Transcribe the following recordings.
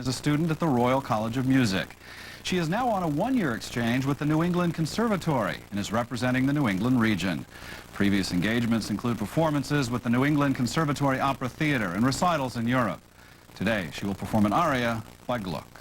is a student at the Royal College of Music. She is now on a one-year exchange with the New England Conservatory and is representing the New England region. Previous engagements include performances with the New England Conservatory Opera Theater and recitals in Europe. Today, she will perform an aria by Gluck.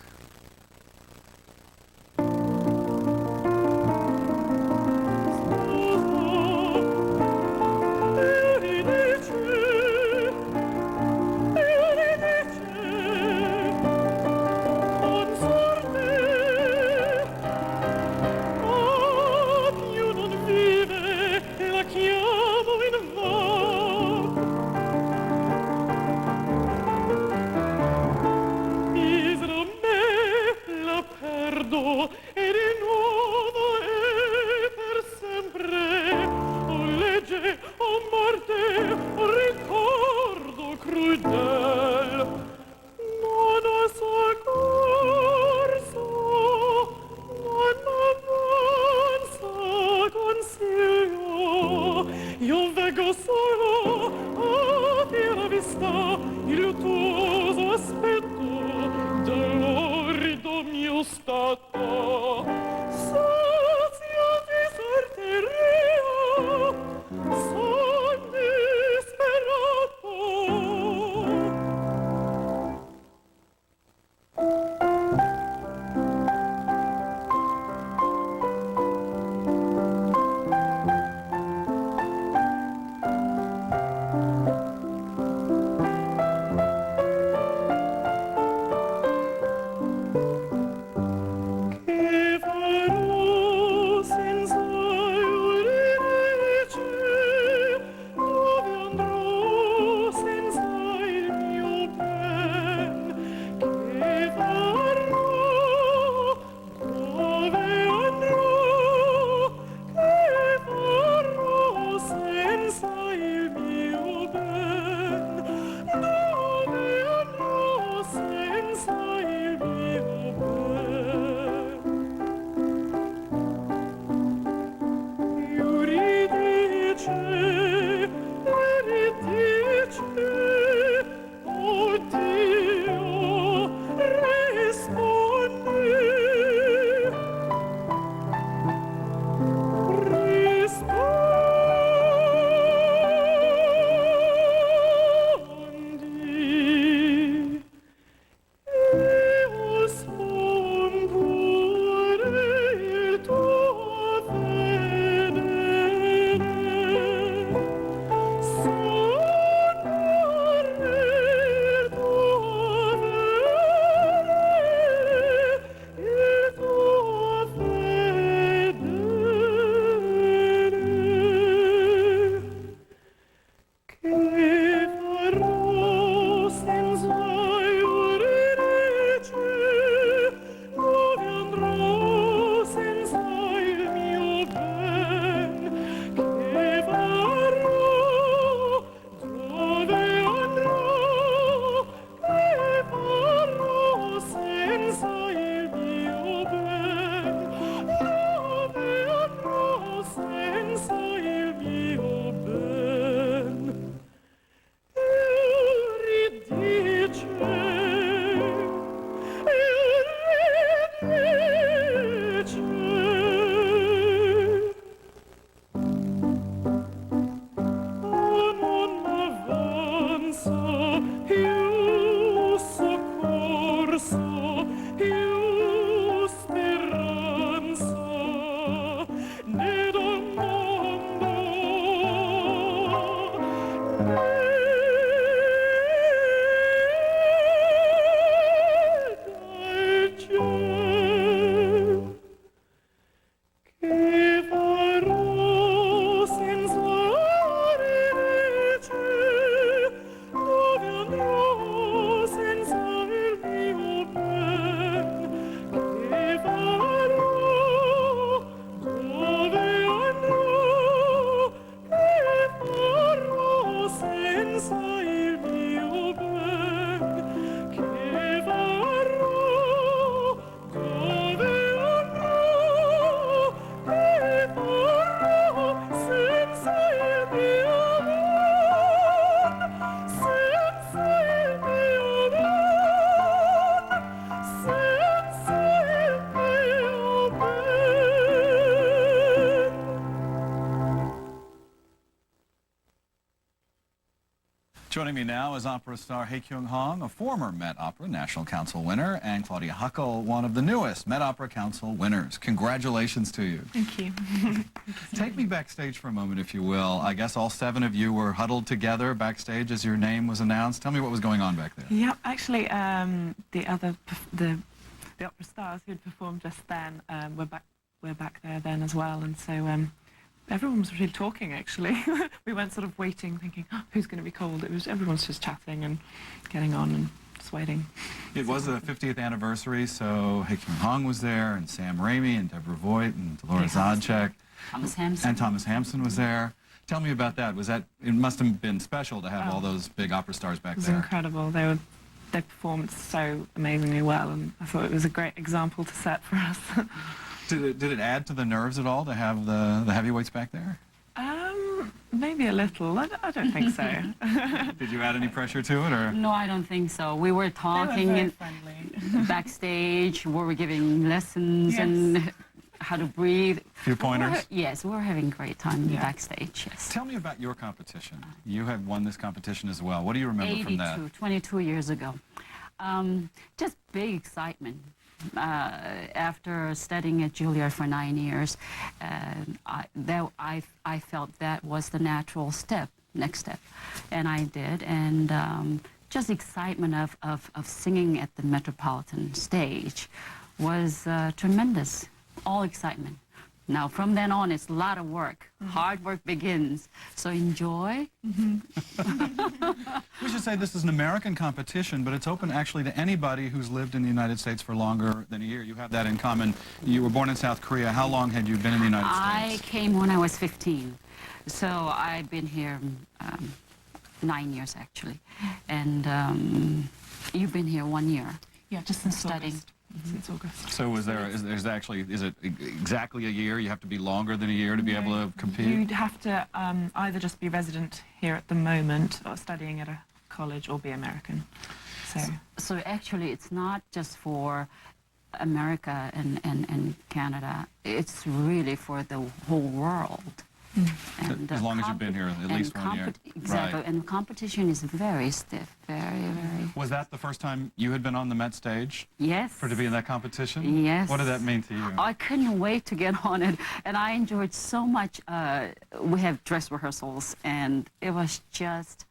Joining me now is opera star Hei-Kyung Hong, a former Met Opera National Council winner, and Claudia Huckle, one of the newest Met Opera Council winners. Congratulations to you. Thank you. Take me backstage for a moment, if you will. I guess all 7 of you were huddled together backstage as your name was announced. Tell me what was going on back there. Yeah, actually, the opera stars who had performed just then were back there then as well, and so everyone was really talking, actually. We weren't sort of waiting, thinking, oh, who's going to be called? It was everyone's just chatting and getting on and just waiting. It was the 50th anniversary, so Hei-Kyung Hong was there, and Sam Raimi, and Deborah Voigt, and DOLORA ZAJICK. Thomas Hampson. And Thomas Hampson was there. Tell me about that. It must have been special to have all those big opera stars back there. It was incredible. They performed so amazingly well, and I thought it was a great example to set for us. Did it add to the nerves at all to have the heavyweights back there? Maybe a little. I don't think so. Did you add any pressure to it, or? No, I don't think so. We were talking They were very friendly. backstage. We were giving lessons Yes. and how to breathe. Few pointers? Yes, we were having a great time backstage, yes. Tell me about your competition. You have won this competition as well. What do you remember from that? 22 years ago. Just big excitement. After studying at Juilliard for 9 years, I felt that was the natural next step, and I did, and just excitement of singing at the Metropolitan stage was tremendous, all excitement. Now, from then on, it's a lot of work. Hard work begins. So enjoy. We should say this is an American competition, but it's open actually to anybody who's lived in the United States for longer than a year. You have that in common. You were born in South Korea. How long had you been in the United States? I came when I was 15. So I've been here 9 years, actually. And you've been here 1 year. Yeah, just since studying. August. Since August. So is it exactly a year? You have to be longer than a year to be able to compete? You'd have to either just be resident here at the moment, or studying at a college, or be American. So actually, it's not just for America and Canada. It's really for the whole world. And, as long as you've been here at least 1 year. Exactly, Right. and competition is very stiff, very. Was that the first time you had been on the Met stage? Yes. To be in that competition? Yes. What did that mean to you? I couldn't wait to get on it, and I enjoyed so much. We have dress rehearsals, and it was just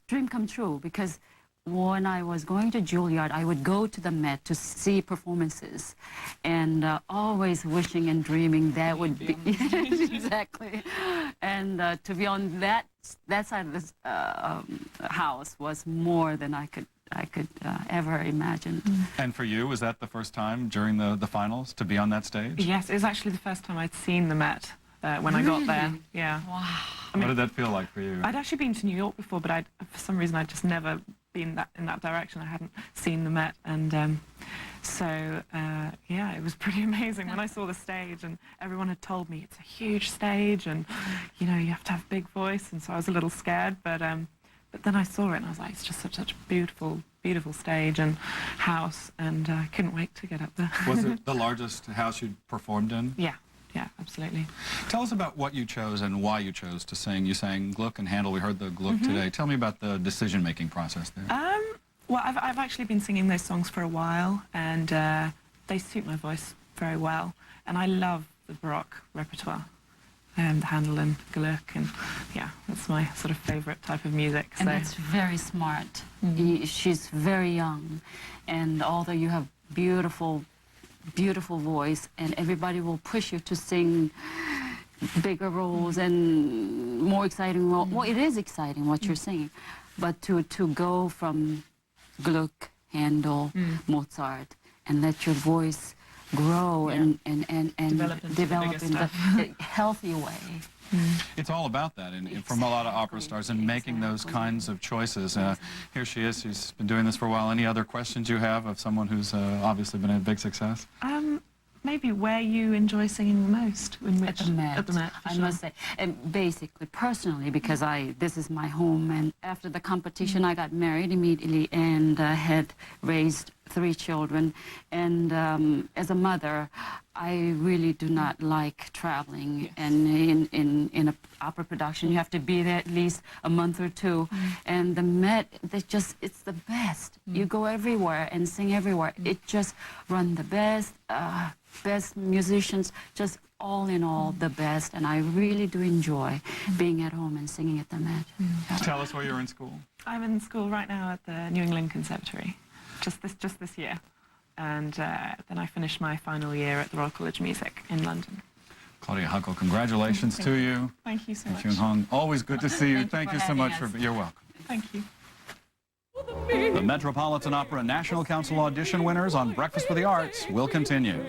dream come true, because when I was going to Juilliard, I would go to the Met to see performances, and always wishing and dreaming that would be exactly, and to be on that side of this house was more than I could ever imagine. And for you, was that the first time during the finals to be on that stage? Yes, it was actually the first time I'd seen the Met when I got there. Yeah. Wow. What did that feel like for you? I'd actually been to New York before, but for some reason I'd just never been in that direction. I hadn't seen the Met, and yeah, it was pretty amazing when I saw the stage, and everyone had told me it's a huge stage, and you know, you have to have a big voice, and so I was a little scared, but then I saw it and I was like, it's just such a beautiful stage and house, and I couldn't wait to get up there. Was it the largest house you'd performed in? Yeah, absolutely. Tell us about what you chose and why you chose to sing. You sang Gluck and Händel. We heard the Gluck today. Tell me about the decision-making process there. Well, I've actually been singing those songs for a while, and they suit my voice very well. And I love the Baroque repertoire, the Händel and Gluck, and yeah, that's my sort of favorite type of music. And it's very smart. She's very young, and although you have beautiful voice, and everybody will push you to sing bigger roles and more exciting roles. Well, it is exciting what you're singing, but to go from Gluck, Händel, Mozart, and let your voice grow and develop in a healthy way. It's all about that, and from a lot of opera stars, and making those kinds of choices. Here she is. She's been doing this for a while. Any other questions you have of someone who's obviously been a big success? Maybe where you enjoy singing the most? At the Met, I must say. And basically, personally, because this is my home, and after the competition, I got married immediately and had raised 3 children, and as a mother, I really do not like traveling. Yes. And in an opera production, you have to be there at least a month or 2. And the Met, it's the best. You go everywhere and sing everywhere. It just run the best, best musicians, just all in all the best. And I really do enjoy being at home and singing at the Met. Tell us where you're in school. I'm in school right now at the New England Conservatory, just this year. And then I finished my final year at the Royal College of Music in London. Claudia Huckle, congratulations to you. Thank you so much. Hei-Kyung Hong, always good to see you. Thank you Thank you for so much having for, us. you're welcome. Thank you. The Metropolitan Opera National Council audition winners on Breakfast with the Arts will continue.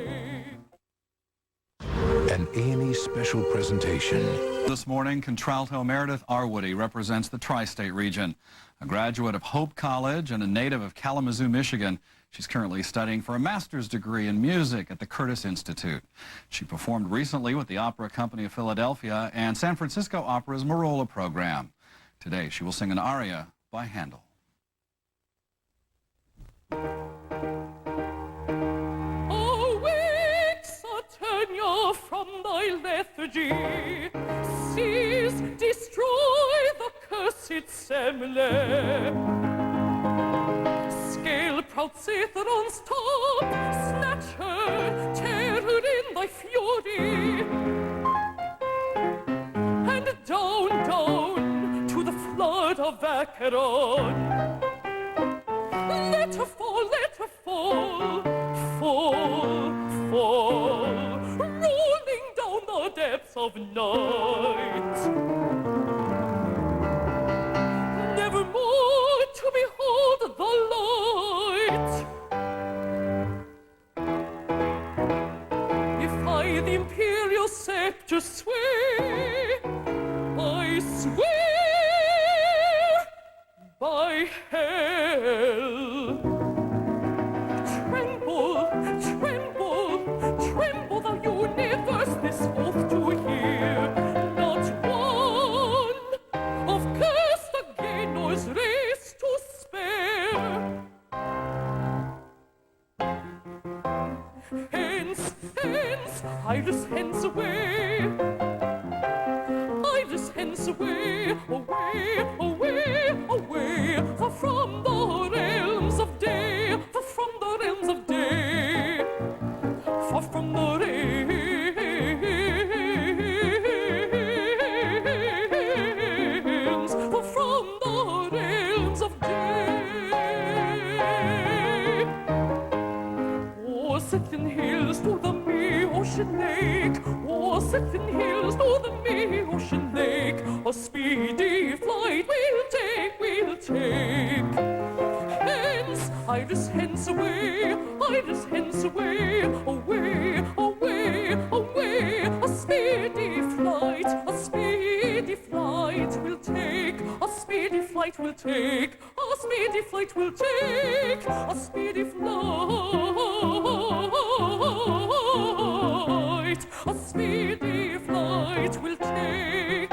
An A&E special presentation. This morning, contralto MEREDITH ARWADY represents the tri-state region. A graduate of Hope College and a native of Kalamazoo, Michigan, she's currently studying for a master's degree in music at the Curtis Institute. She performed recently with the Opera Company of Philadelphia and San Francisco Opera's Marola program. Today, she will sing an aria by Händel. Awake, Saturnia, from thy lethargy. Seize, destroy the cursed Semele. Scale proud Saturnia's top, snatch her, tear her in thy fury. And down, down, to the flood of Acheron. Let her fall, fall, fall, rolling down the depths of night. Never more to behold the light. If I the imperial scepter sway, I swear by hell. Tremble, tremble, tremble, the universe, this oath to hear. Not one of cursed Agenor's race to spare. Hence, hence, Iris, hence away. Iris, hence away, away, away, away, far from the realms of day, far from the realms of day, far from the realms, far from the realms of day. Oh, Scythian hills to the ocean lake, oh, Scythian hills to the ocean lake, a speedy flight we'll take, we'll take. Hence, Iris, hence away, Iris, hence away, away, away, away, a speedy flight we'll take, a speedy flight we'll take, a speedy flight we'll take, a speedy flight, a speedy flight we'll take.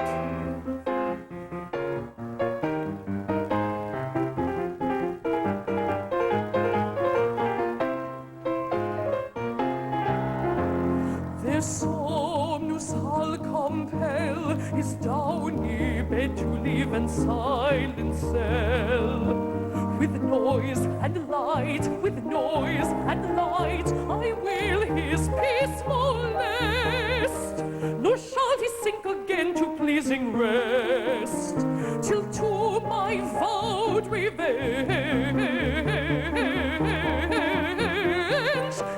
Their somnus I'll compel his downy bed to leave and silent cell. With noise and light, with noise and light, I will his peace molest. Nor shall he sink again to pleasing rest, till to my vowed revenge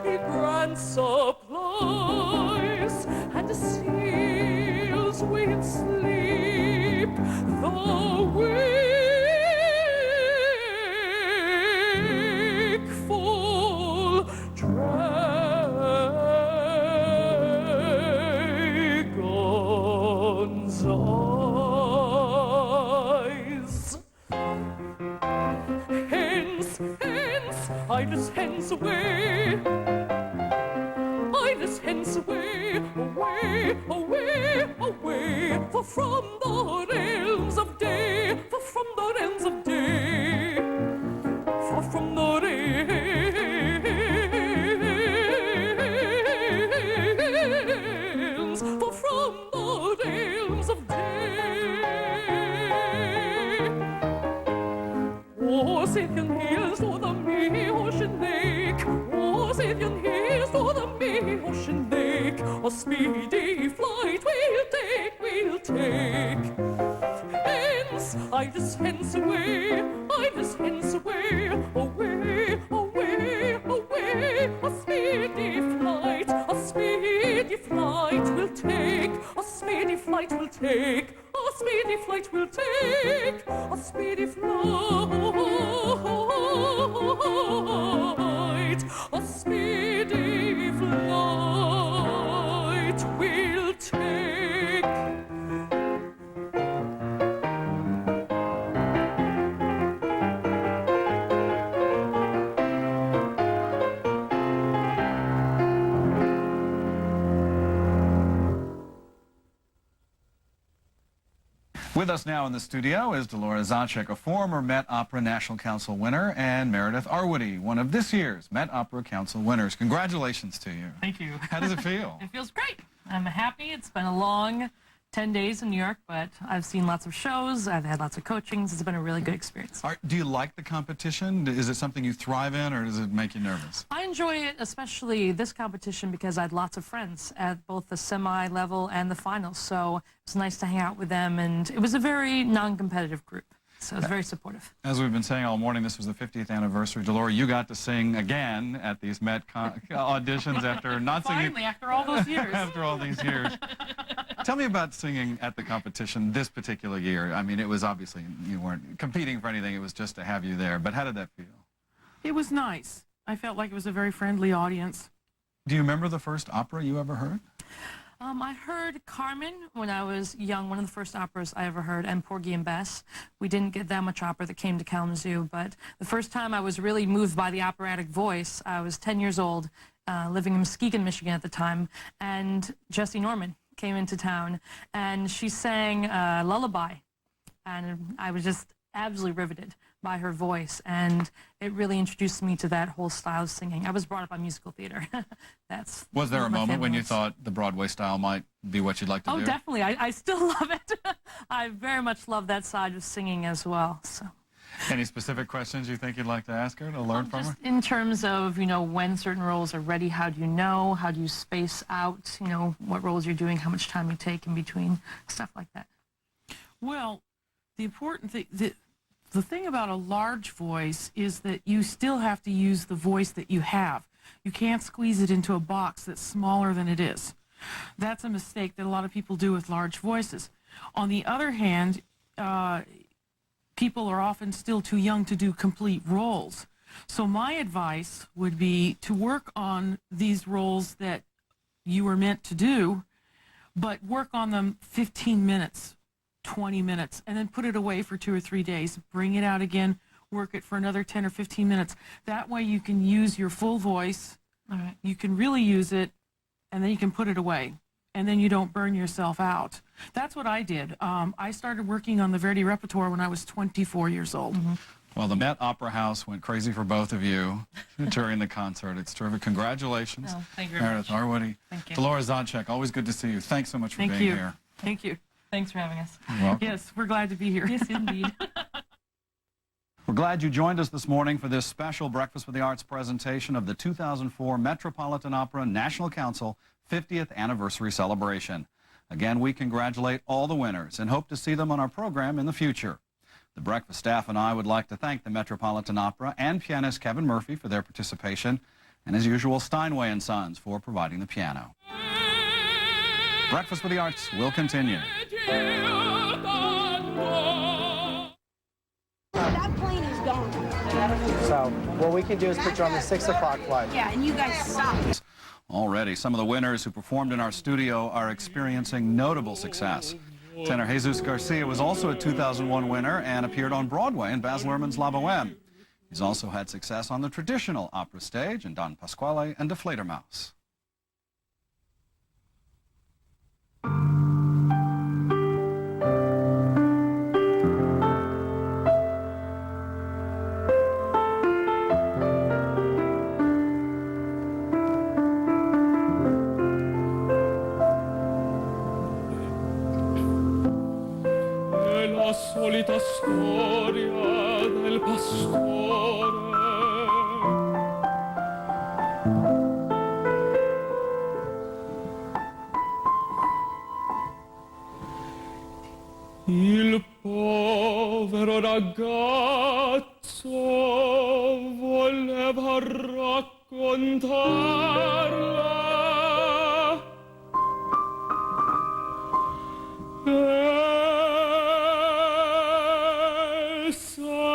he grants supplies and seals with sleep the wakeful dragon's eyes. Hence, hence, Iris, hence away. Iris, hence away, away, away, away, far from the realms of day, far from the realms of day, far from the realms ocean lake, oh, Savion hills, oh, the May ocean lake, a speedy flight we'll take. Hence, Ida's hence away, Ida's hence away, away, away, away, a speedy flight we'll take, a speedy flight we'll take, a speedy flight we'll take, a speedy flight, a speedy flight we'll take. With us now in the studio is DOLORA ZAJICK, a former Met Opera National Council winner, and MEREDITH ARWADY, one of this year's Met Opera Council winners. Congratulations to you. Thank you. How does it feel? It feels great. I'm happy. It's been a long 10 days in New York, but I've seen lots of shows. I've had lots of coachings. It's been a really good experience. Do you like the competition? Is it something you thrive in, or does it make you nervous? I enjoy it, especially this competition, because I had lots of friends at both the semi-level and the finals. So it's nice to hang out with them, and it was a very non-competitive group. So it was very supportive. As we've been saying all morning, this was the 50th anniversary. DOLORA, you got to sing again at these Met auditions after not singing. Finally, after all those years. After all these years. Tell me about singing at the competition this particular year. I mean, it was obviously, you weren't competing for anything. It was just to have you there. But how did that feel? It was nice. I felt like it was a very friendly audience. Do you remember the first opera you ever heard? I heard Carmen when I was young, one of the first operas I ever heard, and Porgy and Bess. We didn't get that much opera that came to Kalamazoo, but the first time I was really moved by the operatic voice, I was 10 years old, living in Muskegon, Michigan at the time, and Jessie Norman came into town, and she sang Lullaby, and I was just absolutely riveted by her voice, and it really introduced me to that whole style of singing. I was brought up on musical theater. Was there a moment when you favorites. thought the Broadway style might be what you'd like to do? Oh, definitely. I still love it. I very much love that side of singing as well. So. Any specific questions you think you'd like to ask her to learn from her? Just in terms of, you know, when certain roles are ready, how do you know? How do you space out, you know, what roles you're doing, how much time you take in between, stuff like that. Well, the important thing, the thing about a large voice is that you still have to use the voice that you have. You can't squeeze it into a box that's smaller than it is. That's a mistake that a lot of people do with large voices. On the other hand, people are often still too young to do complete roles. So my advice would be to work on these roles that you were meant to do, but work on them 15 minutes, 20 minutes, and then put it away for 2 or 3 days. Bring it out again, work it for another 10 or 15 minutes. That way you can use your full voice. All right. You can really use it, and then you can put it away. And then you don't burn yourself out. That's what I did. I started working on the Verdi repertoire when I was 24 years old. Mm-hmm. Well, the Met Opera House went crazy for both of you during the concert. It's terrific. Congratulations. Oh, thank you very MEREDITH much. ARWADY. Thank you. DOLORA ZAJICK, always good to see you. Thanks so much for Thank being you. here. Thank you. Thanks for having us. You're welcome. Yes, we're glad to be here. Yes, indeed. We're glad you joined us this morning for this special Breakfast with the Arts presentation of the 2004 Metropolitan Opera National Council 50th Anniversary Celebration. Again, we congratulate all the winners and hope to see them on our program in the future. The breakfast staff and I would like to thank the Metropolitan Opera and pianist Kevin Murphy for their participation, and as usual, Steinway & Sons for providing the piano. Breakfast with the Arts will continue. That plane is gone. So what we can do is put you on the 6 o'clock flight. Yeah, and you guys suck. Already, some of the winners who performed in our studio are experiencing notable success. Tenor JESÚS GARCIA was also a 2001 winner and appeared on Broadway in Baz Luhrmann's La Boheme. He's also had success on the traditional opera stage in Don Pasquale and Die Fledermaus. La solita storia del pastore raccontarla e s'addormì.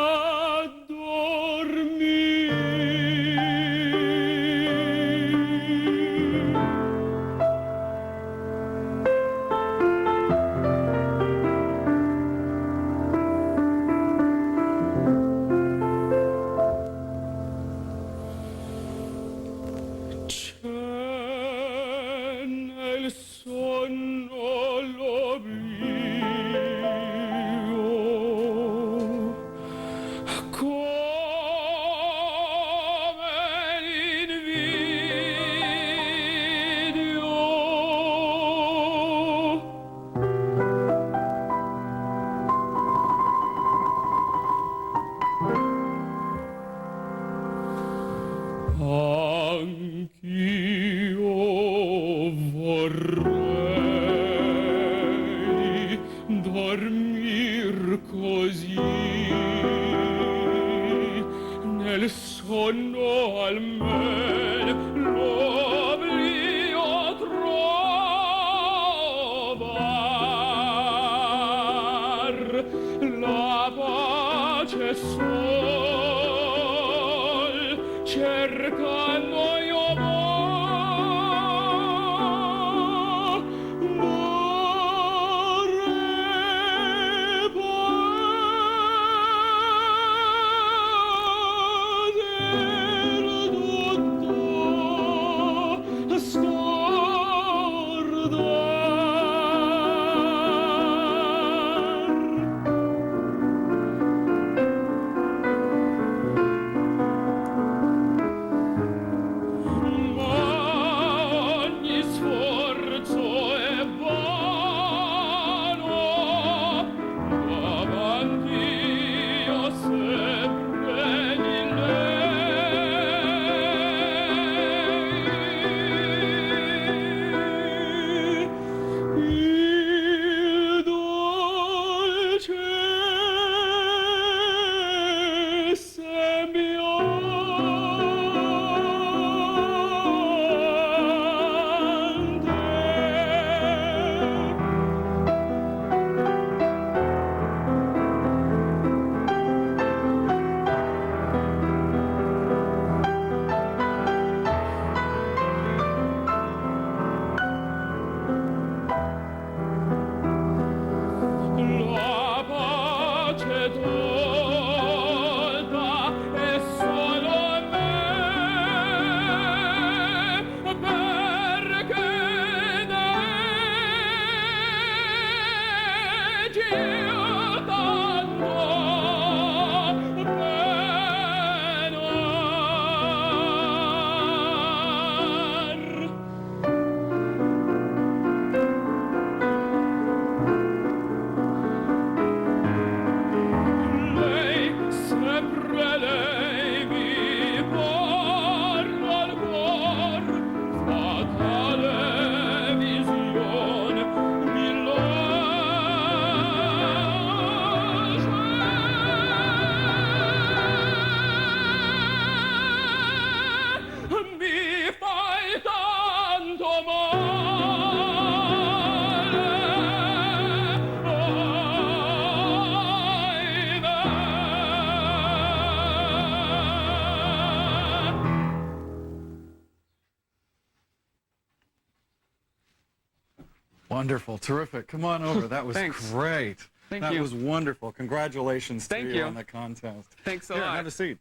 Wonderful, terrific. Come on over. That was great. Thank that you. was wonderful. Congratulations Thank to you you. on the contest. Thanks a Here, lot. have a seat.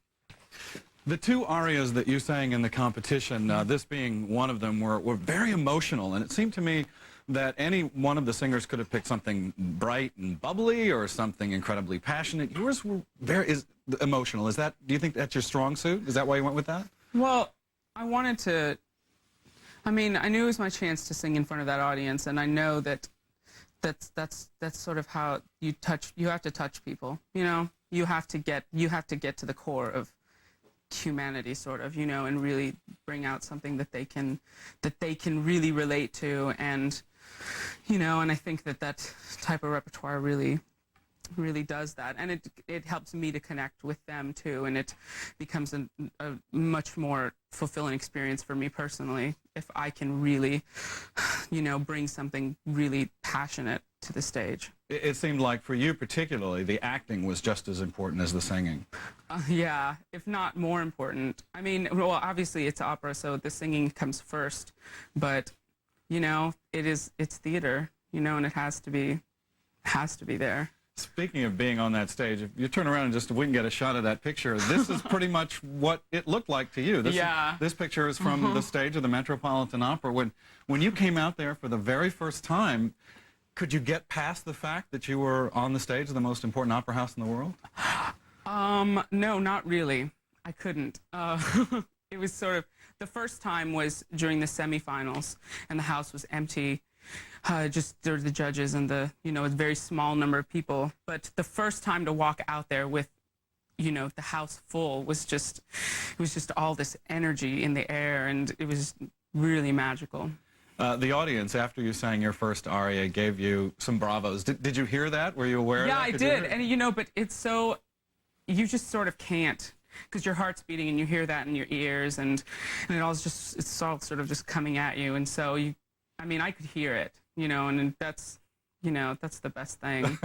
The two arias that you sang in the competition, this being one of them, were very emotional, and it seemed to me that any one of the singers could have picked something bright and bubbly or something incredibly passionate. Yours were very emotional. Is that? Do you think that's your strong suit? Is that why you went with that? Well, I wanted to. I mean, I knew it was my chance to sing in front of that audience, and I know that that's sort of how you touch. You have to touch people. You know, you have to get to the core of humanity, sort of, you know, and really bring out something that they can really relate to, and you know, and I think that type of repertoire really really does that, and it helps me to connect with them too, and it becomes a much more fulfilling experience for me personally if I can really, you know, bring something really passionate to the stage. It seemed like for you particularly, the acting was just as important as the singing. Yeah, if not more important. I mean, well, obviously it's opera, so the singing comes first, but, you know, it's theater, you know, and it has to be there. Speaking of being on that stage, if you turn around and just, if we can get a shot of that picture, this is pretty much what it looked like to you. This picture is from the stage of the Metropolitan Opera. When you came out there for the very first time, could you get past the fact that you were on the stage of the most important opera house in the world? No, not really. I couldn't. It was sort of, the first time was during the semifinals, and the house was empty. Just there were the judges and the, you know, a very small number of people. But the first time to walk out there with, you know, the house full was just, it was just all this energy in the air, and it was really magical. The audience, after you sang your first aria, gave you some bravos. Did you hear that? Were you aware of that? Yeah, I did. And, you know, but it's so, you just sort of can't, because your heart's beating and you hear that in your ears, and it all just, it's all sort of just coming at you. And so you, I mean, I could hear it, you know, and that's, you know, that's the best thing.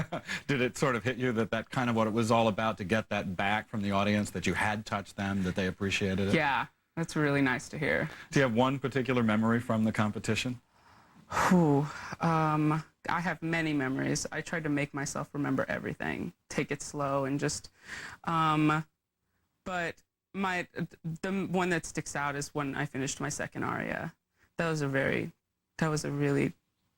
Did it sort of hit you that that kind of what it was all about, to get that back from the audience, that you had touched them, that they appreciated it? Yeah, that's really nice to hear. Do you have one particular memory from the competition? Whew, I have many memories. I tried to make myself remember everything, take it slow, and just, but the one that sticks out is when I finished my second aria. That was a really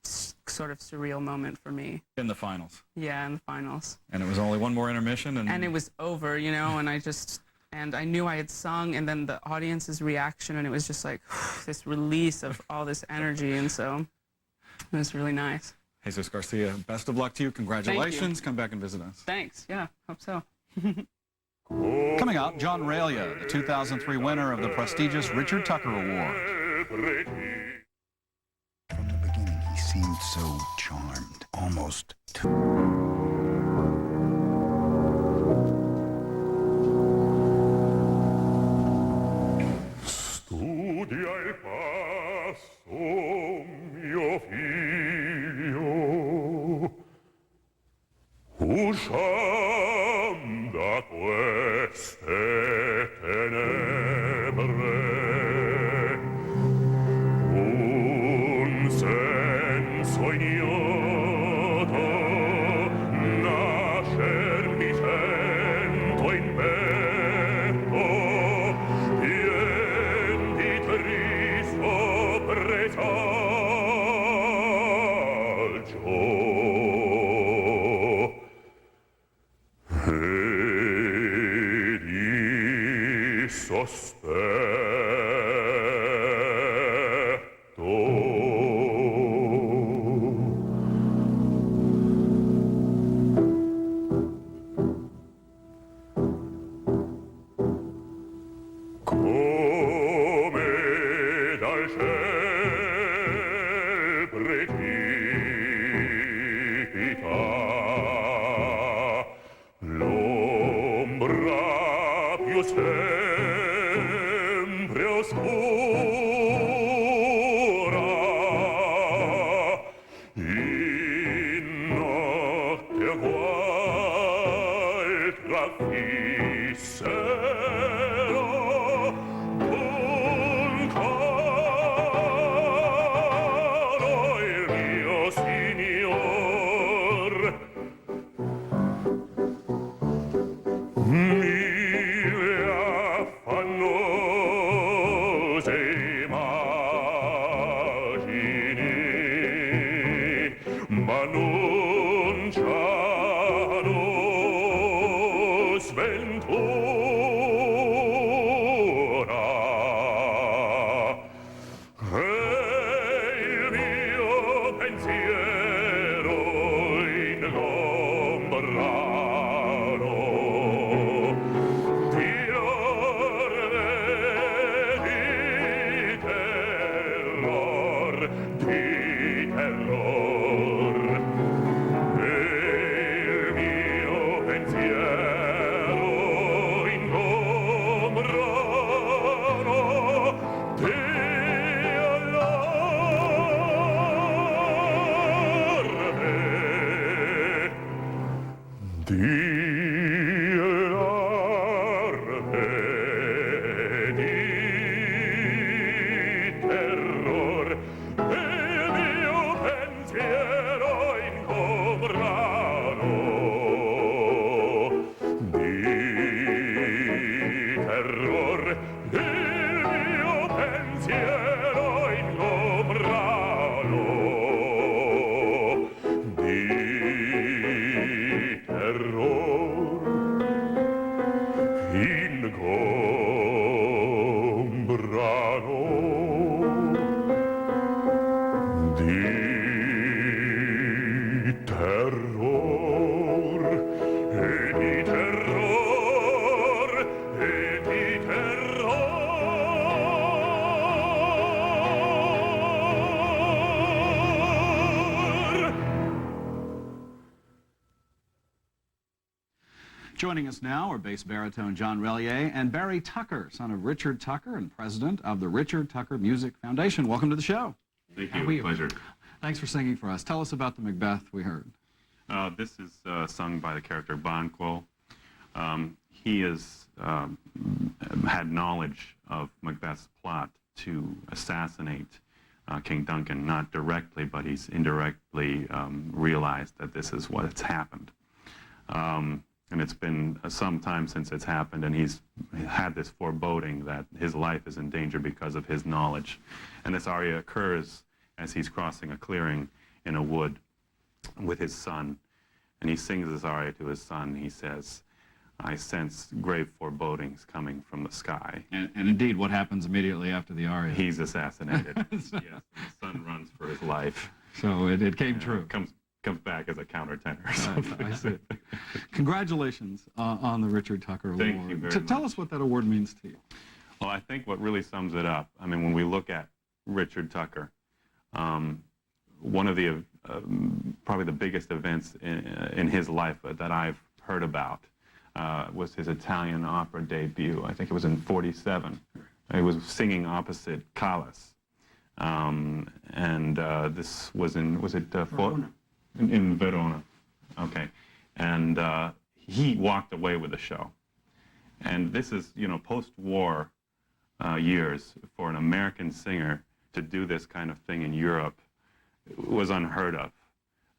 sort of surreal moment for me. In the finals? Yeah, in the finals. And it was only one more intermission? And it was over, you know, and I knew I had sung, and then the audience's reaction, and it was just like this release of all this energy, and so it was really nice. Jesus Garcia, best of luck to you. Congratulations. Thank you. Come back and visit us. Thanks. Yeah, hope so. Coming up, John Relyea, the 2003 winner of the prestigious Richard Tucker Award. From the beginning, he seemed so charmed, almost too... Studia il passo, mio figlio, usciam da queste tenebre, un senso ignoto nascer mi sento in petto, tristo presagio, e di sempre oscura, in notte ugual trafissero col coro il mio Signor. Mille affannose mezzo-soprano di terror e di terror e di terror. Joining us now are bass baritone John Relyea and Barry Tucker, son of Richard Tucker and president of the Richard Tucker Music Foundation. Welcome to the show. Thank you. Pleasure. Thanks for singing for us. Tell us about the Macbeth we heard. This is sung by the character Banquo. He is had knowledge of Macbeth's plot to assassinate King Duncan, not directly, but he's indirectly realized that this is what's happened. And it's been some time since it's happened, and he's had this foreboding that his life is in danger because of his knowledge. And this aria occurs as he's crossing a clearing in a wood with his son. And he sings this aria to his son. He says, "I sense grave forebodings coming from the sky." And indeed, what happens immediately after the aria? He's assassinated. Yes, and the son runs for his life. So it came true. Comes back as a countertenor. I see. Congratulations on the Richard Tucker Award. Thank you very much. Tell us what that award means to you. Well, I think what really sums it up, I mean, when we look at Richard Tucker, one of the probably the biggest events in his life that I've heard about was his Italian opera debut. I think it was in '47. He was singing opposite Callas. This was in, was it Verona. In Verona? Okay. And he walked away with the show. And this is, you know, post-war years for an American singer to do this kind of thing in Europe was unheard of.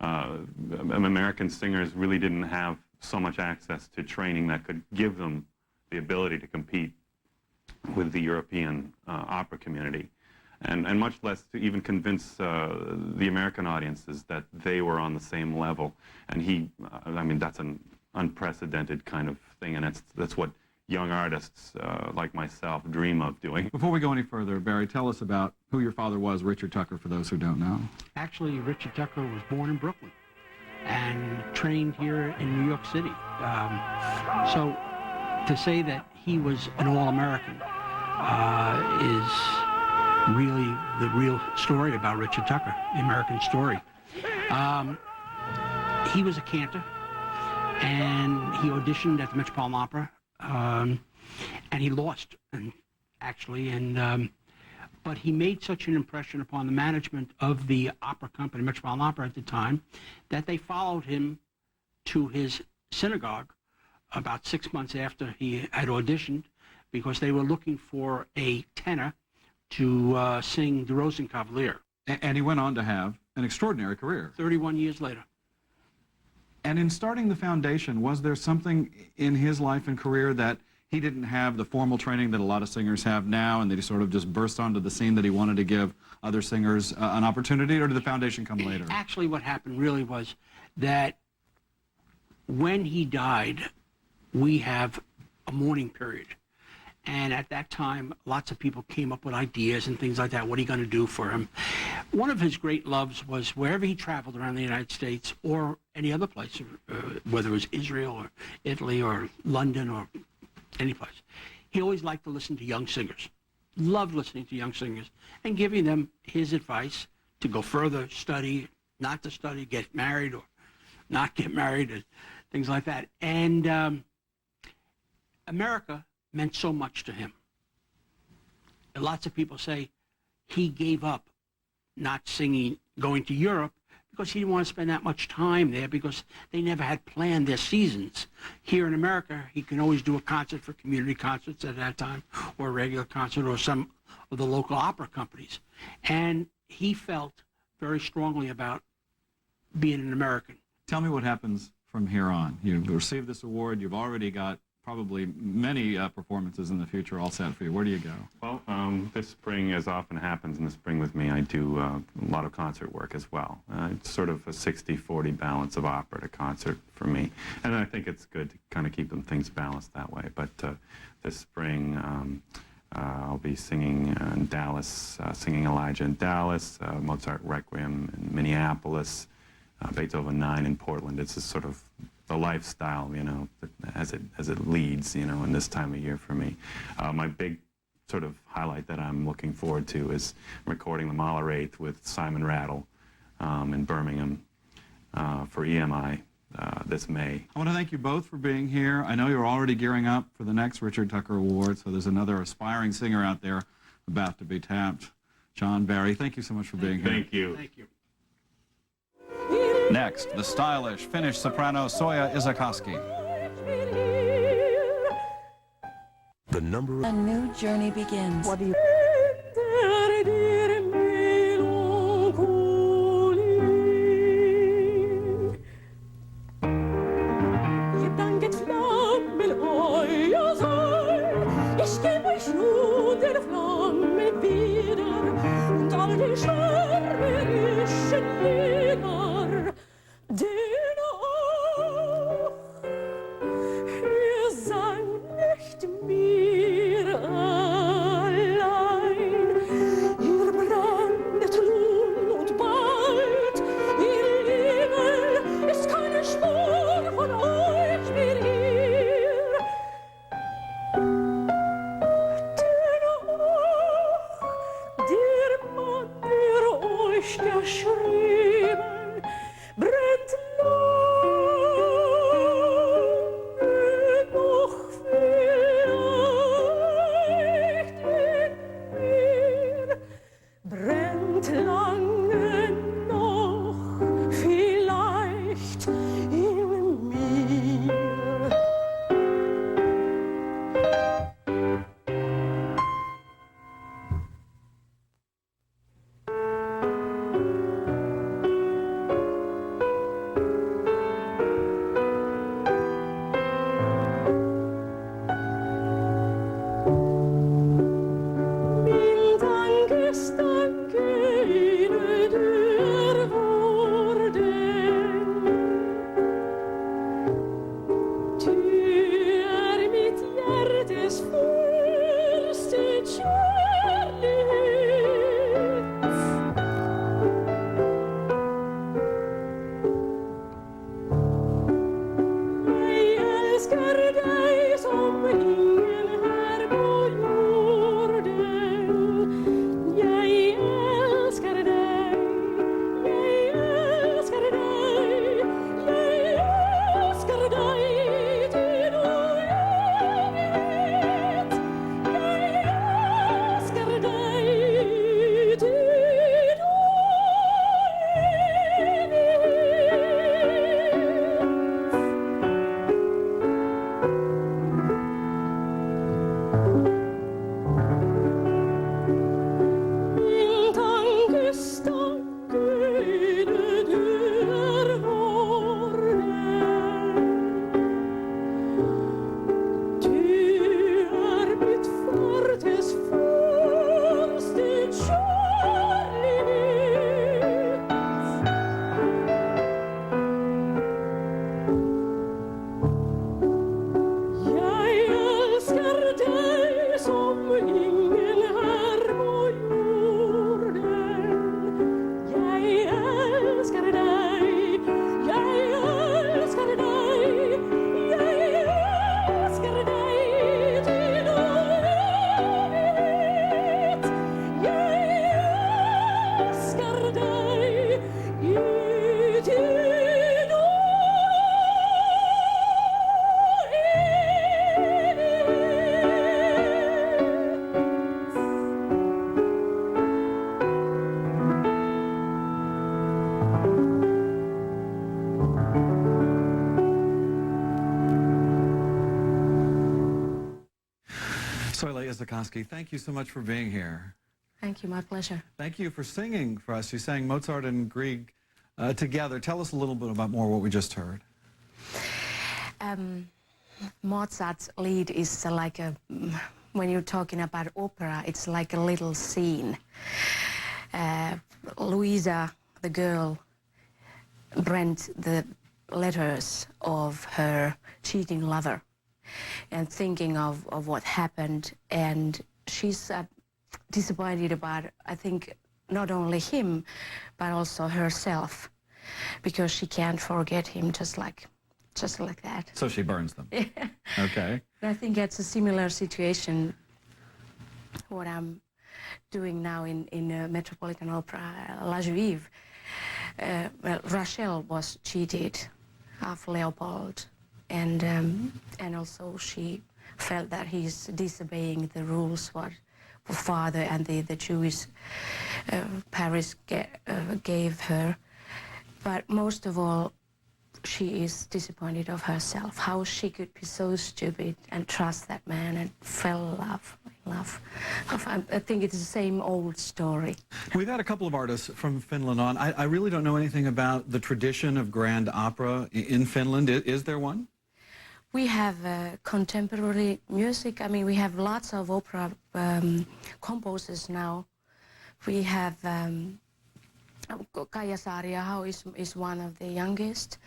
American singers really didn't have so much access to training that could give them the ability to compete with the European opera community, and much less to even convince the American audiences that they were on the same level. And he, I mean, that's an unprecedented kind of thing, and that's what young artists like myself dream of doing. Before we go any further, Barry, tell us about who your father was, Richard Tucker, for those who don't know. Actually, Richard Tucker was born in Brooklyn and trained here in New York City. So to say that he was an All-American is really the real story about Richard Tucker, the American story. He was a cantor, and he auditioned at the Metropolitan Opera, and he lost, but he made such an impression upon the management of the opera company, Metropolitan Opera at the time, that they followed him to his synagogue about 6 months after he had auditioned, because they were looking for a tenor to sing the Rosenkavalier. And he went on to have an extraordinary career. 31 years later. And in starting the foundation, was there something in his life and career that he didn't have the formal training that a lot of singers have now, and that he sort of just burst onto the scene that he wanted to give other singers an opportunity, or did the foundation come later? Actually, what happened really was that when he died, we have a mourning period. And at that time, lots of people came up with ideas and things like that. What are you going to do for him? One of his great loves was wherever he traveled around the United States or any other place, whether it was Israel or Italy or London or any place, he always liked to listen to young singers. Loved listening to young singers and giving them his advice to go further, study, not to study, get married or not get married, and things like that. And America meant so much to him. And lots of people say he gave up not singing, going to Europe, because he didn't want to spend that much time there, because they never had planned their seasons. Here in America, he can always do a concert for community concerts at that time, or a regular concert, or some of the local opera companies. And he felt very strongly about being an American. Tell me what happens from here on. You've received this award. You've already got probably many performances in the future all set for you. Where do you go? Well, this spring, as often happens in the spring with me, I do a lot of concert work as well. It's sort of a 60-40 balance of opera to concert for me. And I think it's good to kind of keep them things balanced that way. But this spring, I'll be singing in Dallas, singing Elijah in Dallas, Mozart Requiem in Minneapolis, Beethoven 9 in Portland. It's just sort of the lifestyle, you know, as it leads, you know, in this time of year for me. My big sort of highlight that I'm looking forward to is recording the Mahler 8th with Simon Rattle in Birmingham for EMI this May. I want to thank you both for being here. I know you're already gearing up for the next Richard Tucker Award, so there's another aspiring singer out there about to be tapped. John Barry, thank you so much for being here. Thank you. Thank you. Next, the stylish Finnish soprano Soija Isokowski. The number A new journey begins. What do you... Ich geb euch nun der Flamme wieder und all die schwärmerischen Lieder, dennoch ihr sang nicht mir allein, ihr brandet nun und bald, ihr Liebe ist keine Spur von euch mehr hier. Geschrieben, brennt lange noch vielleicht in mir, brennt lange noch vielleicht in mir. Soile Isokowski, thank you so much for being here. Thank you, my pleasure. Thank you for singing for us. You sang Mozart and Grieg together. Tell us a little bit about more what we just heard. Mozart's lead is like a, when you're talking about opera, it's like a little scene. Louisa, the girl, brand the letters of her cheating lover and thinking of what happened, and she's disappointed about, I think, not only him, but also herself, because she can't forget him just like that. So she burns them. Yeah. Okay. I think it's a similar situation what I'm doing now in Metropolitan Opera, La Juive. Well, Rachel was cheated of Leopold, and also she felt that he's disobeying the rules what father and the Jewish Paris gave her. But most of all, she is disappointed of herself, how she could be so stupid and trust that man and fell in love. I think it's the same old story. We've had a couple of artists from Finland on. I really don't know anything about the tradition of grand opera in Finland. Is there one? We have contemporary music. I mean, we have lots of opera composers now. We have Kaija Saariaho is one of the youngest.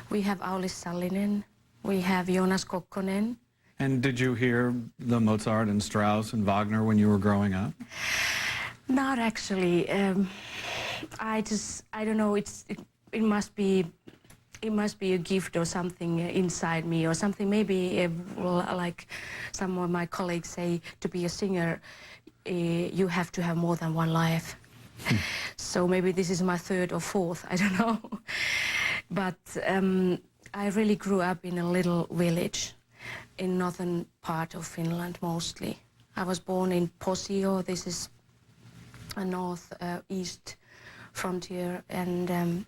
We have Aulis Sallinen. We have Joonas Kokkonen. And did you hear the Mozart and Strauss and Wagner when you were growing up? Not actually. I don't know. It must be a gift or something inside me or something. Maybe like some of my colleagues say, to be a singer, you have to have more than one life. So maybe this is my third or fourth, I don't know. But I really grew up in a little village in northern part of Finland mostly. I was born in Posio. This is a north-east frontier, and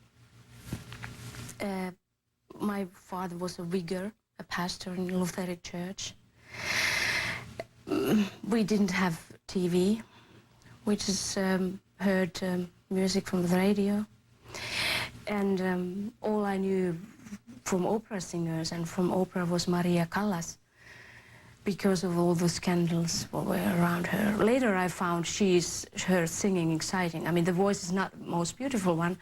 my father was a vicar, a pastor in a Lutheran church. We didn't have TV. We just heard music from the radio. And all I knew from opera singers and from opera was Maria Callas, because of all the scandals that were around her. Later I found her singing exciting. I mean, the voice is not the most beautiful one,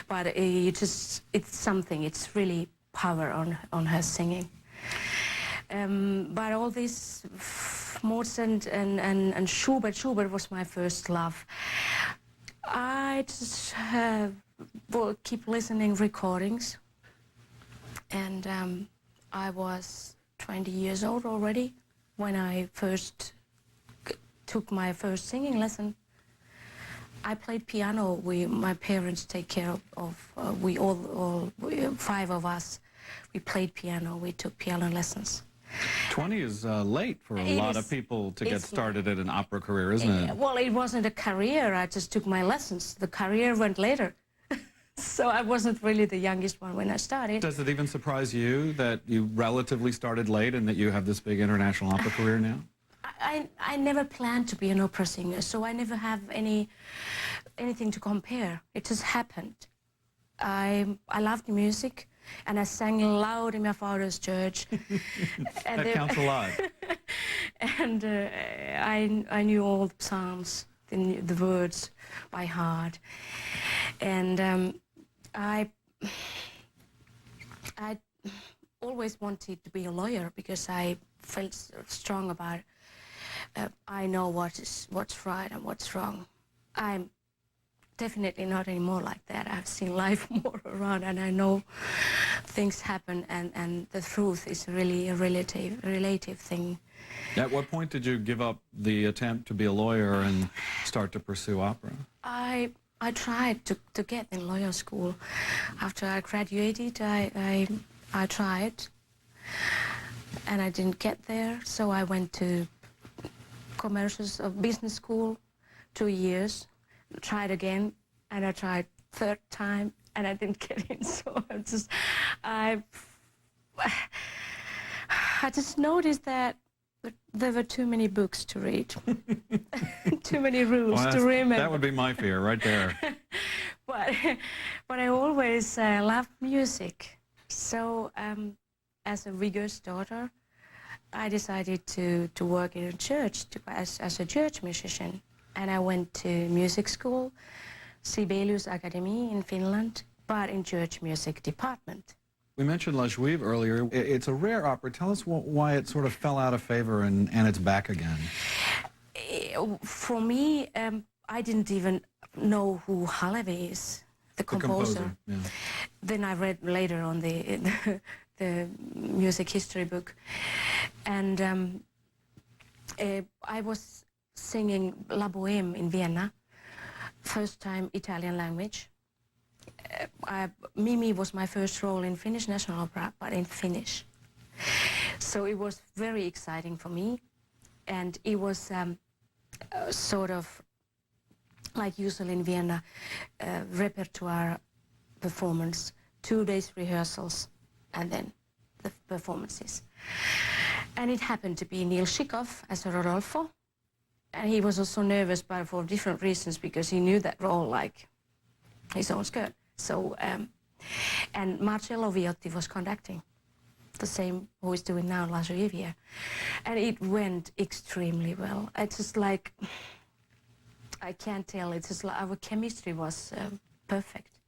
but it's something. It's really power on her singing. But all this Mozart and Schubert was my first love. I just keep listening recordings, and I was 20 years old already when I first took my first singing lesson. I played piano. My parents take care of we all 5 of us. We played piano. We took piano lessons. 20 is late for a lot of people to get started at an opera career, isn't it? Well, it wasn't a career. I just took my lessons. The career went later. So I wasn't really the youngest one when I started. Does it even surprise you that you relatively started late and that you have this big international opera career now? I never planned to be an opera singer, so I never have anything to compare. It just happened. I loved music, and I sang loud in my father's church. And that counts a lot. And I knew all the psalms, the words by heart. And I always wanted to be a lawyer because I felt strong about I know what's right and what's wrong. I'm definitely not anymore like that. I've seen life more around, and I know things happen, and the truth is really a relative thing. At what point did you give up the attempt to be a lawyer and start to pursue opera? I tried to get in lawyer school. After I graduated, I tried, and I didn't get there, so I went to commercials of business school, 2 years, tried again, and I tried third time, and I didn't get in. So I just noticed that there were too many books to read, too many rules to remember. That would be my fear right there. But I always loved music. So as a vicar's daughter, I decided to work in a church as a church musician. And I went to music school, Sibelius Academy in Finland, but in church music department. We mentioned La Juive earlier. It's a rare opera. Tell us why it sort of fell out of favor and it's back again. For me, I didn't even know who Halevi is, the composer. Yeah. Then I read later on the music history book, and I was singing La Bohème in Vienna, first time Italian language. Mimi was my first role in Finnish National Opera, but in Finnish. So it was very exciting for me, and it was sort of like usually in Vienna, repertoire performance, 2 days rehearsals, and then the performances. And it happened to be Neil Shikov as a Rodolfo, and he was also nervous, but for different reasons, because he knew that role like his own skirt. So, and Marcello Viotti was conducting, the same who is doing now La Riviera, and it went extremely well. It's just like, I can't tell, it's just like our chemistry was perfect.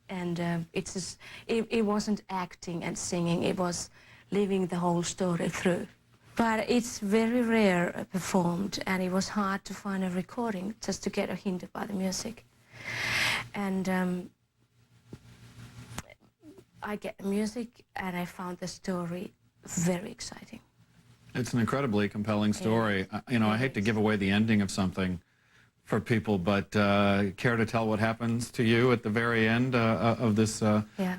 And it's just, it wasn't acting and singing, it was living the whole story through. But it's very rare performed, and it was hard to find a recording just to get a hint about the music. And I get the music, and I found the story very exciting. It's an incredibly compelling story. Yeah. You know, I hate to give away the ending of something for people, but care to tell what happens to you at the very end of this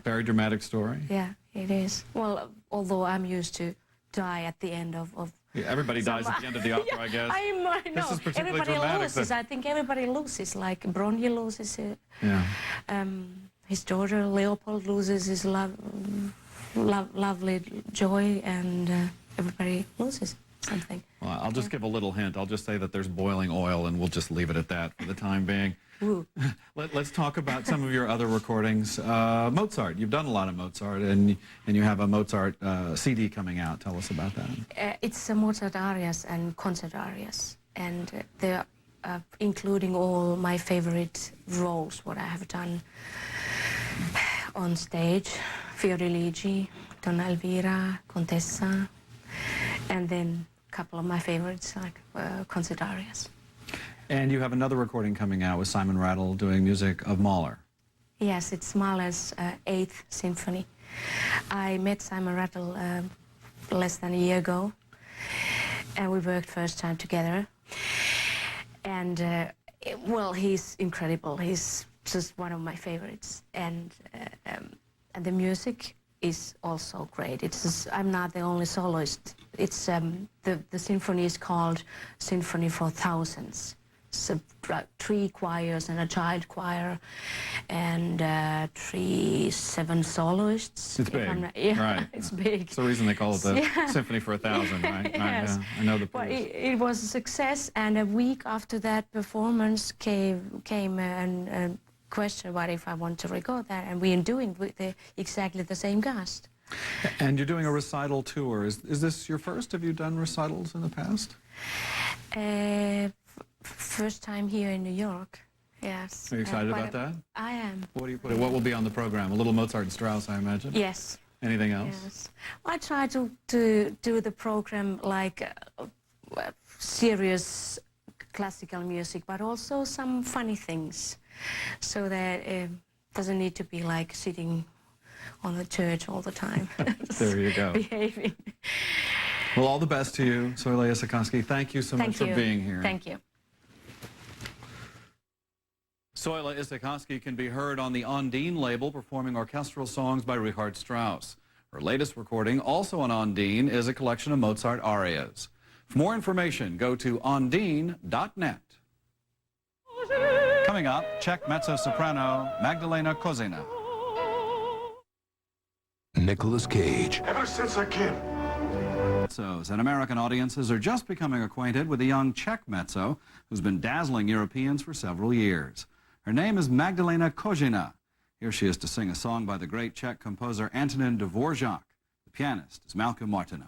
very dramatic story? Yeah, it is. Well, although I'm used to die at the end of Yeah, everybody dies at the end of the opera, I guess. I know. This is particularly everybody dramatic. loses. I think everybody loses. Like Brony loses it. Yeah. His daughter Leopold loses his lovely joy, and everybody loses something. Well, I'll just give a little hint. I'll just say that there's boiling oil, and we'll just leave it at that for the time being. Let's talk about some of your other recordings. Mozart, you've done a lot of Mozart, and you have a Mozart CD coming out. Tell us about that. It's Mozart arias and concert arias, and they're including all my favorite roles, what I have done on stage, Fiordiligi, Donna Elvira, Contessa, and then a couple of my favorites, like concert arias. And you have another recording coming out with Simon Rattle doing music of Mahler. Yes, it's Mahler's 8th Symphony. I met Simon Rattle less than a year ago, and we worked first time together. And, well, he's incredible. He's just one of my favorites. And the music is also great. It's just, I'm not the only soloist. It's the symphony is called Symphony for Thousands. So 3 choirs and a child choir, and 7 soloists. It's big, right? It's big. It's the reason they call it the Symphony for 1,000, right? Yes. I know the Well, piece. it was a success, and a week after that performance came a question, what if I want to record that? And we are doing with exactly the same cast. And you're doing a recital tour. Is this your first? Have you done recitals in the past? First time here in New York, yes. Are you excited about that? I am. What will be on the program? A little Mozart and Strauss, I imagine? Yes. Anything else? Yes. I try to do the program like serious classical music, but also some funny things, so that it doesn't need to be like sitting on the church all the time. There you go. Behaving. Well, all the best to you, Soile Isokoski. Thank you so much for being here. Thank you. Soile Isokoski can be heard on the Ondine label performing orchestral songs by Richard Strauss. Her latest recording, also on Ondine, is a collection of Mozart arias. For more information, go to ondine.net. Coming up, Czech mezzo-soprano Magdalena Kožená. Nicolas Cage. Ever since a kid. Mezzos and American audiences are just becoming acquainted with a young Czech mezzo who's been dazzling Europeans for several years. Her name is Magdalena Kožená. Here she is to sing a song by the great Czech composer Antonin Dvorak. The pianist is Malcolm Martineau.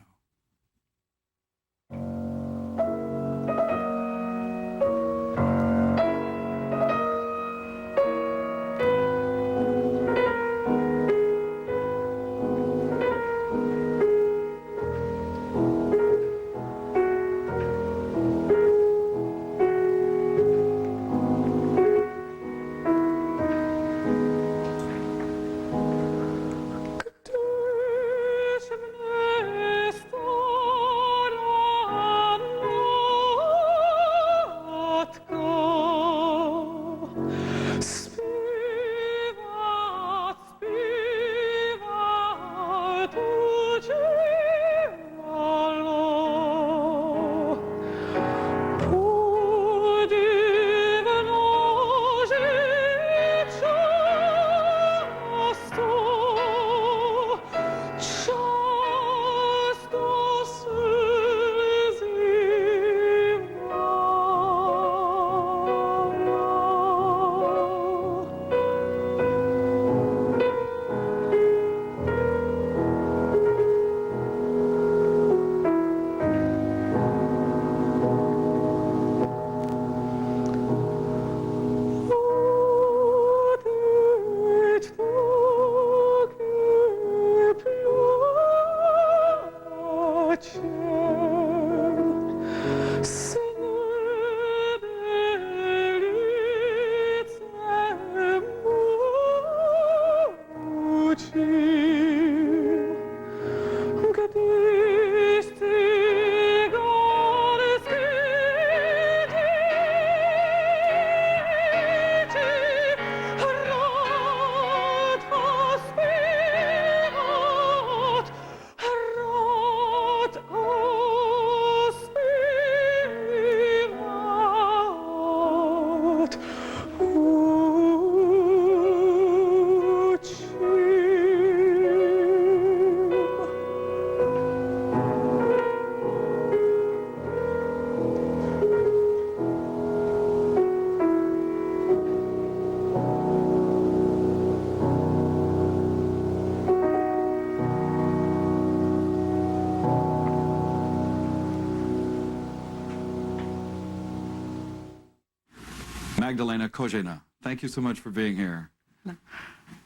Magdalena Kožená, thank you so much for being here. No.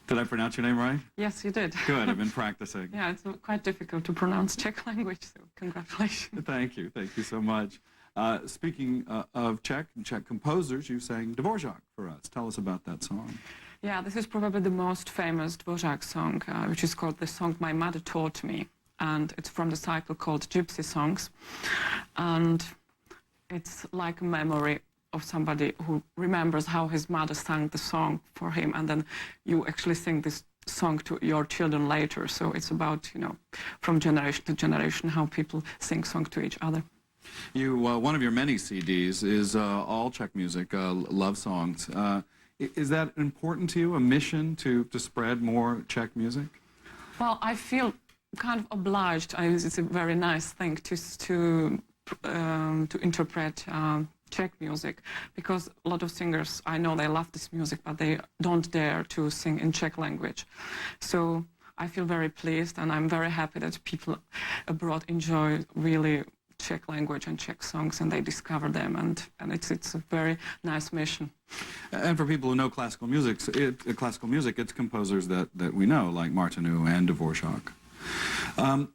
Did I pronounce your name right? Yes, you did. Good, I've been practicing. Yeah, it's quite difficult to pronounce Czech language, so congratulations. Thank you so much. Speaking of Czech and Czech composers, you sang Dvořák for us. Tell us about that song. Yeah, this is probably the most famous Dvořák song, which is called the song My Mother Taught Me. And it's from the cycle called Gypsy Songs. And it's like a memory of somebody who remembers how his mother sang the song for him, and then you actually sing this song to your children later. So it's about, you know, from generation to generation, how people sing songs to each other. You, one of your many CDs is all Czech music, love songs. Is that important to you, a mission to spread more Czech music? Well, I feel kind of obliged. It's a very nice thing to interpret Czech music, because a lot of singers, I know they love this music, but they don't dare to sing in Czech language. So I feel very pleased, and I'm very happy that people abroad enjoy really Czech language and Czech songs, and they discover them, and it's a very nice mission. And for people who know classical music, it's composers that we know, like Martinu and Dvořák.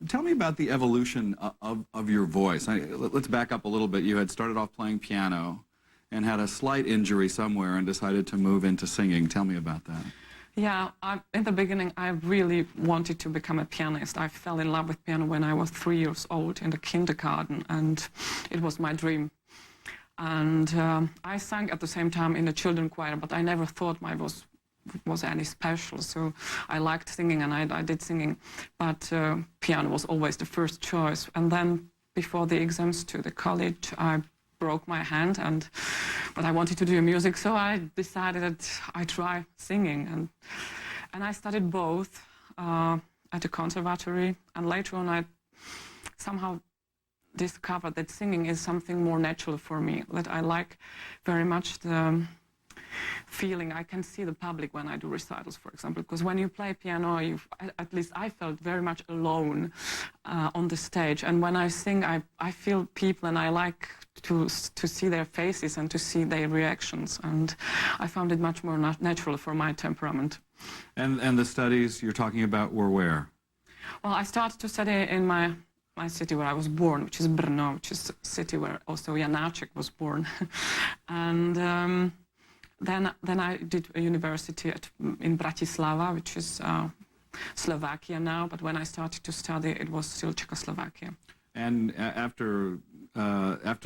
Tell me about the evolution of your voice. Let's back up a little bit. You had started off playing piano and had a slight injury somewhere and decided to move into singing. Tell me about that. Yeah, in the beginning, I really wanted to become a pianist. I fell in love with piano when I was 3 years old in the kindergarten, and it was my dream. And I sang at the same time in the children's choir, but I never thought my voice was any special. So I liked singing, and I did singing, but piano was always the first choice. And then before the exams to the college, I broke my hand, but I wanted to do music, so I decided that I'd try singing, and I studied both at the conservatory, and later on I somehow discovered that singing is something more natural for me, that I like very much the feeling. I can see the public when I do recitals, for example, because when you play piano, at least I felt very much alone on the stage, and when I sing, I feel people, and I like to see their faces and to see their reactions, and I found it much more natural for my temperament. And the studies you're talking about were where? Well, I started to study in my city where I was born, which is Brno, which is a city where also Janáček was born. And then I did a university in Bratislava, which is Slovakia now, but when I started to study, it was still Czechoslovakia. And after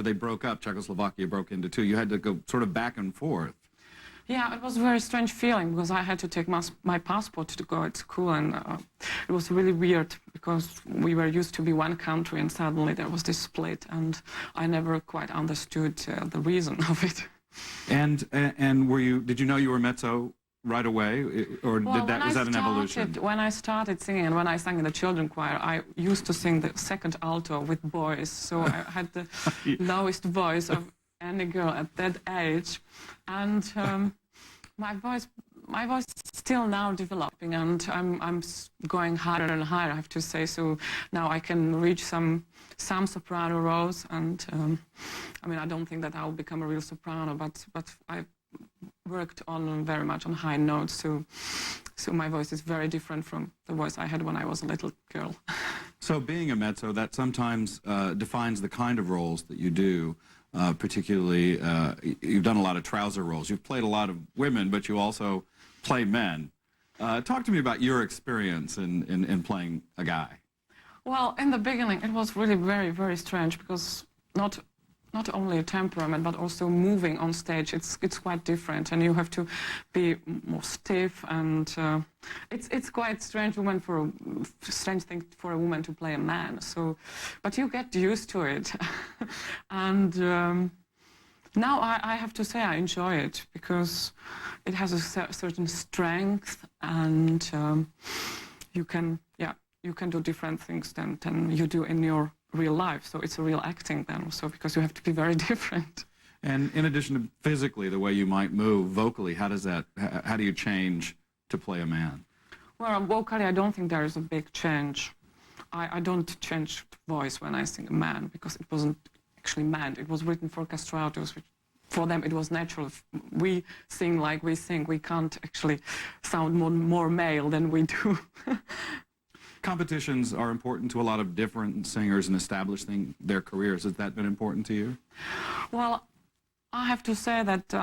they broke up, Czechoslovakia broke into two, you had to go sort of back and forth. Yeah, it was a very strange feeling, because I had to take my passport to go at school, and it was really weird, because we were used to be one country, and suddenly there was this split, and I never quite understood the reason of it. And did you know you were mezzo right away, or was that an evolution? When I started singing, and when I sang in the children's choir, I used to sing the second alto with boys, so I had the lowest voice of any girl at that age, and my voice is still now developing, and I'm going higher and higher, I have to say. So now I can reach some soprano roles, and I mean, I don't think that I'll become a real soprano, but I worked on very much on high notes, so my voice is very different from the voice I had when I was a little girl. So being a mezzo, that sometimes defines the kind of roles that you do. Particularly, you've done a lot of trouser roles. You've played a lot of women, but you also play men. Talk to me about your experience in playing a guy. Well, in the beginning, it was really very, very strange, because not only a temperament, but also moving on stage, it's quite different, and you have to be more stiff, and it's quite strange thing for a woman to play a man. So, but you get used to it, and now I have to say I enjoy it, because it has a certain strength, and you can do different things than you do in your real life. So it's a real acting then also, because you have to be very different. And in addition to physically, the way you might move, vocally, how do you change to play a man? Well, vocally, I don't think there is a big change. I don't change voice when I sing a man, because it wasn't actually meant. It was written for castratos, for them it was natural. We sing like we sing. We can't actually sound more male than we do. Competitions are important to a lot of different singers in establishing their careers. Has that been important to you? Well, I have to say that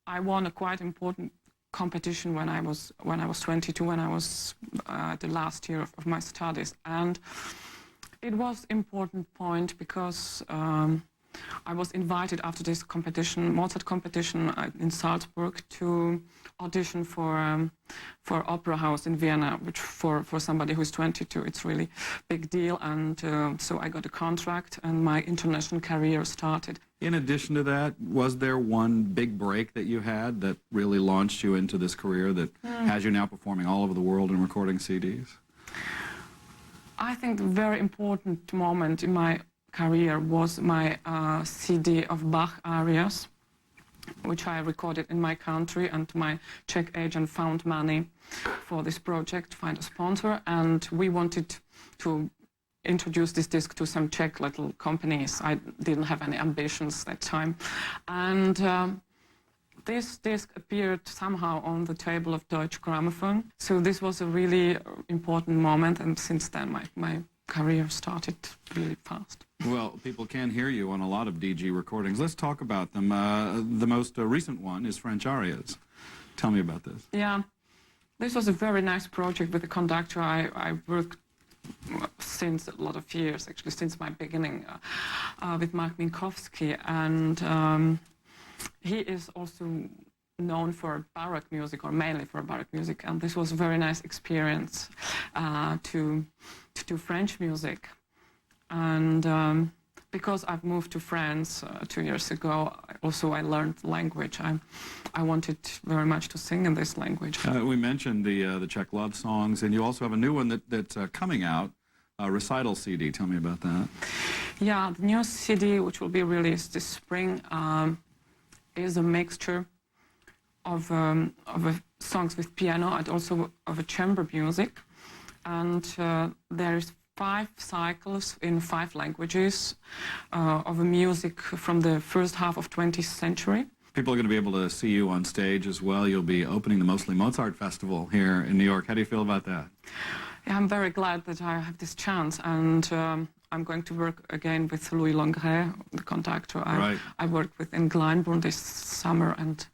I won a quite important competition when I was 22, when I was the last year of my studies, and it was important point because I was invited after this competition, Mozart competition in Salzburg, to audition for Opera House in Vienna, which for somebody who's 22, it's really big deal. And so I got a contract, and my international career started. In addition to that, was there one big break that you had that really launched you into this career that has you now performing all over the world and recording CDs? I think a very important moment in my career was my CD of Bach arias, which I recorded in my country, and my Czech agent found money for this project to find a sponsor, and we wanted to introduce this disc to some Czech little companies. I didn't have any ambitions that time, and this disc appeared somehow on the table of Deutsche Grammophon. So this was a really important moment, and since then my career started really fast. Well, people can hear you on a lot of DG recordings. Let's talk about them. The most recent one is French arias. Tell me about this. Yeah, this was a very nice project with a conductor I worked since a lot of years, actually since my beginning, with Mark Minkowski, and he is also known for Baroque music, or mainly for Baroque music, and this was a very nice experience to do French music. And because I've moved to France 2 years ago, I learned the language. I wanted very much to sing in this language. We mentioned the Czech love songs, and you also have a new one that's coming out, a recital CD. Tell me about that. Yeah, the new CD, which will be released this spring, is a mixture of songs with piano and also of a chamber music. And there is 5 cycles in 5 languages of a music from the first half of 20th century. People are going to be able to see you on stage as well. You'll be opening the Mostly Mozart Festival here in New York. How do you feel about that? Yeah, I'm very glad that I have this chance, and I'm going to work again with Louis Longret, the conductor I worked with in Glyndebourne this summer, and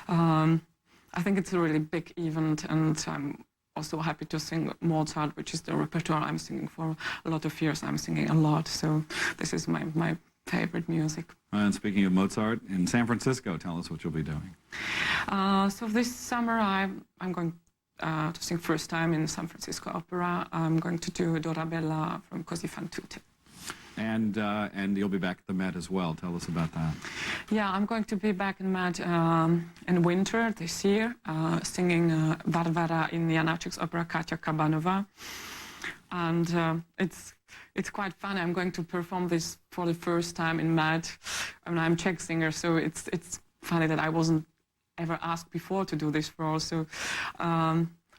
I think it's a really big event, and I'm also happy to sing Mozart, which is the repertoire I'm singing for a lot of years. I'm singing a lot, so this is my favorite music. And speaking of Mozart, in San Francisco, tell us what you'll be doing. So this summer I'm going to sing first time in San Francisco Opera. I'm going to do Dorabella from Così fan tutte. And you'll be back at the Met as well. Tell us about that. Yeah, I'm going to be back in Met in winter this year, singing Varvara in Janáček's opera Katia Kabanova. And it's quite fun. I'm going to perform this for the first time in Met. I mean, I'm a Czech singer, so it's funny that I wasn't ever asked before to do this role. So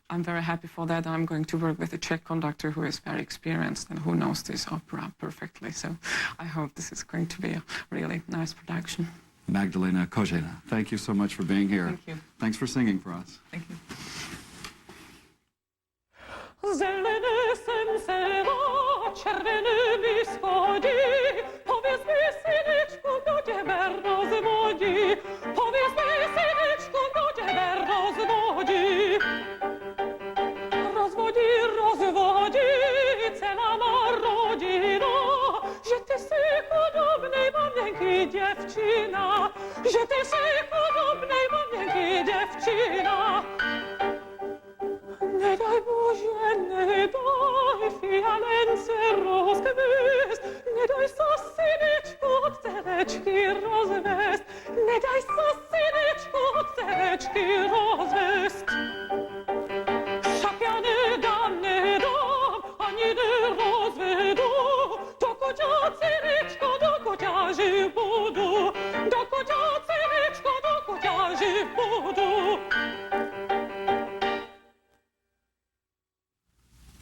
I'm very happy for that. I'm going to work with a Czech conductor who is very experienced and who knows this opera perfectly. So I hope this is going to be a really nice production. Magdalena Kožená, thank you so much for being here. Thank you. Thanks for singing for us. Thank you. Zelene senzela, czerwony biskodzi, powiedz mi, syneczku, kto ciebie rozwodzi, powiedz mi, syneczku, kto ciebie rozwodzi. Rozwodzi, cela ma rodzina, że ty sy podobnej mamienki dziewczyna, że ty sy podobnej mamienki dziewczyna. Nie daj Boże, nie daj fialence rozkwist, nie daj syneczku od cereczki rozwest, nie daj syneczku od cereczki rozwest. Však ja nie dam, ani nie rozvedu, dokud ja cerečko, dokud ja živ budu, dokud ja cerečko, dokud ja živ budu.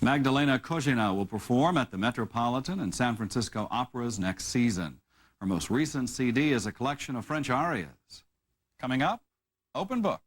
Magdalena Kožená will perform at the Metropolitan and San Francisco Operas next season. Her Her most recent CD is a collection of French arias. Coming up, Open Book.